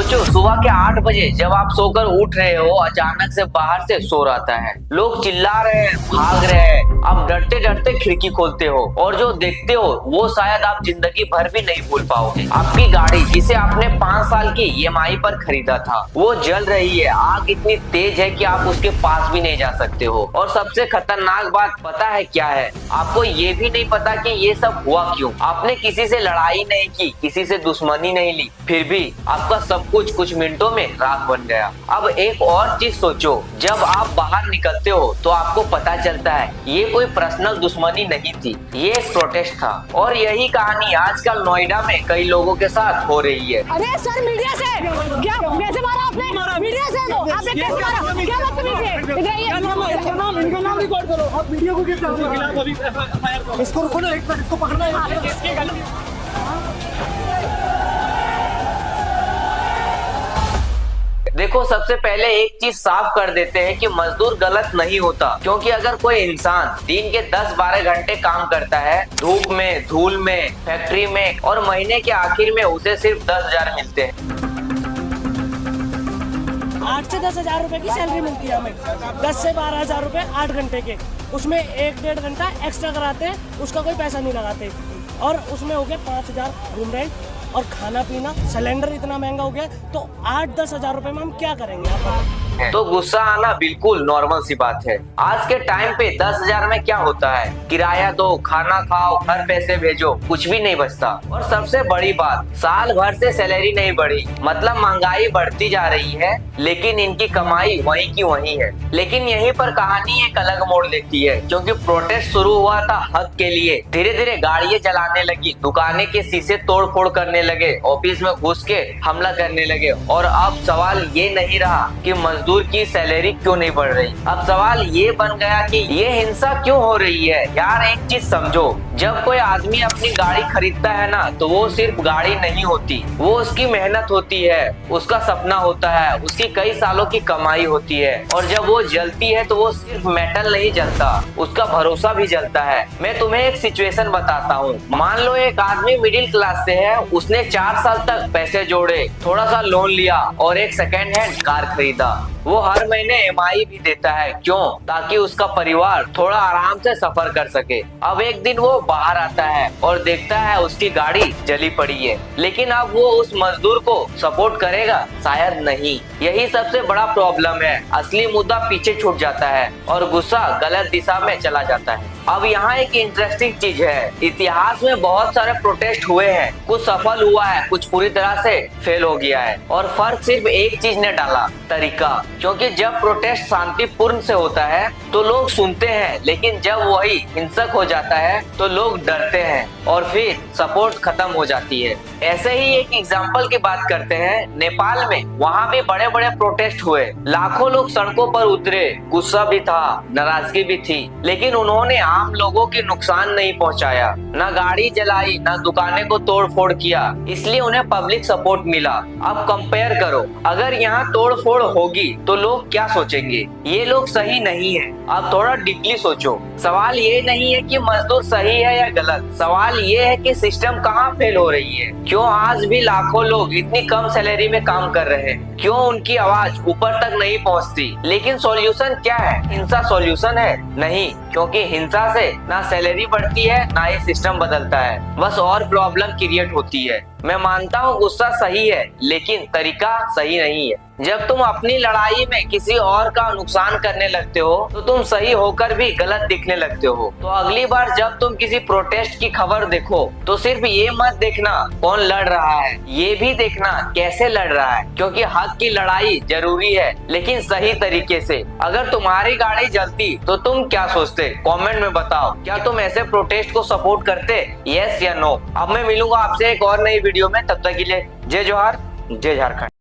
सोचो सुबह के 8 बजे जब आप सोकर उठ रहे हो, अचानक से बाहर से शोर आता है, लोग चिल्ला रहे हैं, भाग रहे हैं। आप डरते डरते खिड़की खोलते हो और जो देखते हो वो शायद आप जिंदगी भर भी नहीं भूल पाओगे। आपकी गाड़ी जिसे आपने 5 साल की ईएमआई पर खरीदा था वो जल रही है। आग इतनी तेज है कि आप उसके पास भी नहीं जा सकते हो। और सबसे खतरनाक बात पता है क्या है? आपको ये भी नहीं पता कि ये सब हुआ क्यों। आपने किसी से लड़ाई नहीं की, किसी से दुश्मनी नहीं ली, फिर भी आपका सब कुछ मिनटों में राख बन गया। अब एक और चीज सोचो, जब आप बाहर निकलते हो तो आपको पता चलता है ये कोई पर्सनल दुश्मनी नहीं थी, ये एक प्रोटेस्ट था। और यही कहानी आजकल नोएडा में कई लोगों के साथ हो रही है। अरे सर, मीडिया से क्या कैसे मारा आपने? मीडिया से तो आपने कैसे मारा? क्या बदतमीजी है? इनका नाम रिकॉर्ड करो। आप मीडिया को कैसे इसको रुको ना, एक मिनट इसको पकड़ना है। देखो, सबसे पहले एक चीज साफ कर देते हैं कि मजदूर गलत नहीं होता, क्योंकि अगर कोई इंसान दिन के 10-12 घंटे काम करता है धूप में, धूल में, फैक्ट्री में, और महीने के आखिर में उसे सिर्फ 10,000 मिलते हैं। 8 से 10,000 रुपए की सैलरी मिलती है हमें। 10 से 12,000 रुपए 8 घंटे के, उसमें 1-1.5 घंटा एक्स्ट्रा कराते हैं, उसका कोई पैसा नहीं लगाते। और उसमें हो गया 5,000 रूम रेंट और खाना पीना। सिलेंडर इतना महंगा हो गया, तो 8-10 हजार रुपए में हम क्या करेंगे? आप तो गुस्सा आना बिल्कुल नॉर्मल सी बात है। आज के टाइम पे 10,000 में क्या होता है? किराया दो, खाना खाओ, हर पैसे भेजो, कुछ भी नहीं बचता। और सबसे बड़ी बात, साल भर से सैलरी नहीं बढ़ी, मतलब महंगाई बढ़ती जा रही है, लेकिन इनकी कमाई वहीं की वहीं है। लेकिन यहीं पर कहानी एक अलग मोड़ लेती है, क्योंकि प्रोटेस्ट शुरू हुआ था हक के लिए। धीरे धीरे गाड़ियां जलाने लगी, दुकानें के शीशे तोड़ फोड़ करने लगे, ऑफिस में घुस के हमला करने लगे। और अब सवाल ये नहीं रहा कि मजदूर की सैलरी क्यों नहीं बढ़ रही, अब सवाल ये बन गया कि ये हिंसा क्यों हो रही है। यार एक चीज समझो, जब कोई आदमी अपनी गाड़ी खरीदता है ना, तो वो सिर्फ गाड़ी नहीं होती, वो उसकी मेहनत होती है, उसका सपना होता है, उसकी कई सालों की कमाई होती है। और जब वो जलती है तो वो सिर्फ मेटल नहीं जलता, उसका भरोसा भी जलता है। मैं तुम्हें एक सिचुएशन बताता हूँ। मान लो एक आदमी मिडिल क्लास से है, उसने 4 साल तक पैसे जोड़े, थोड़ा सा लोन लिया और एक सेकेंड हैंड कार खरीदा। वो हर महीने ईएमआई भी देता है, क्यों? ताकि उसका परिवार थोड़ा आराम से सफर कर सके। अब एक दिन वो बाहर आता है और देखता है उसकी गाड़ी जली पड़ी है, लेकिन अब वो उस मजदूर को सपोर्ट करेगा? शायद नहीं। यही सबसे बड़ा प्रॉब्लम है। असली मुद्दा पीछे छूट जाता है और गुस्सा गलत दिशा में चला जाता है। अब यहाँ एक इंटरेस्टिंग चीज है, इतिहास में बहुत सारे प्रोटेस्ट हुए हैं, कुछ सफल हुआ है, कुछ पूरी तरह से फेल हो गया है। और फर्क सिर्फ एक चीज ने डाला, तरीका। क्योंकि जब प्रोटेस्ट शांतिपूर्ण से होता है तो लोग सुनते हैं, लेकिन जब वही हिंसक हो जाता है तो लोग डरते हैं और फिर सपोर्ट खत्म हो जाती है। ऐसे ही एक एग्जाम्पल की बात करते हैं, नेपाल में। वहाँ भी बड़े बड़े प्रोटेस्ट हुए, लाखों लोग सड़कों पर उतरे, गुस्सा भी था, नाराजगी भी थी, लेकिन उन्होंने आम लोगों की नुकसान नहीं पहुंचाया, ना गाड़ी जलाई, ना दुकानें को तोड़ फोड़ किया, इसलिए उन्हें पब्लिक सपोर्ट मिला। अब कंपेयर करो, अगर यहाँ तोड़ फोड़ होगी तो लोग क्या सोचेंगे? ये लोग सही नहीं है। अब थोड़ा डीपली सोचो, सवाल ये नहीं है कि मजदूर सही है या गलत, सवाल ये है कि सिस्टम कहाँ फेल हो रही है। क्यों आज भी लाखों लोग इतनी कम सैलरी में काम कर रहे हैं? क्यों उनकी आवाज ऊपर तक नहीं पहुँचती? लेकिन सॉल्यूशन क्या है? हिंसा सॉल्यूशन है? नहीं, क्योंकि हिंसा से ना सैलरी बढ़ती है, ना ये सिस्टम बदलता है, बस और प्रॉब्लम क्रिएट होती है। मैं मानता हूँ गुस्सा सही है, लेकिन तरीका सही नहीं है। जब तुम अपनी लड़ाई में किसी और का नुकसान करने लगते हो तो तुम सही होकर भी गलत दिखने लगते हो। तो अगली बार जब तुम किसी प्रोटेस्ट की खबर देखो तो सिर्फ ये मत देखना कौन लड़ रहा है, ये भी देखना कैसे लड़ रहा है, क्योंकि हक की लड़ाई जरूरी है, लेकिन सही तरीके से। अगर तुम्हारी गाड़ी जलती तो तुम क्या सोचते? कमेंट में बताओ, क्या तुम ऐसे प्रोटेस्ट को सपोर्ट करते? यस या नो? अब मैं मिलूंगा आपसे एक और नई वीडियो में, तब तक के लिए जय जोहार, जय झारखंड।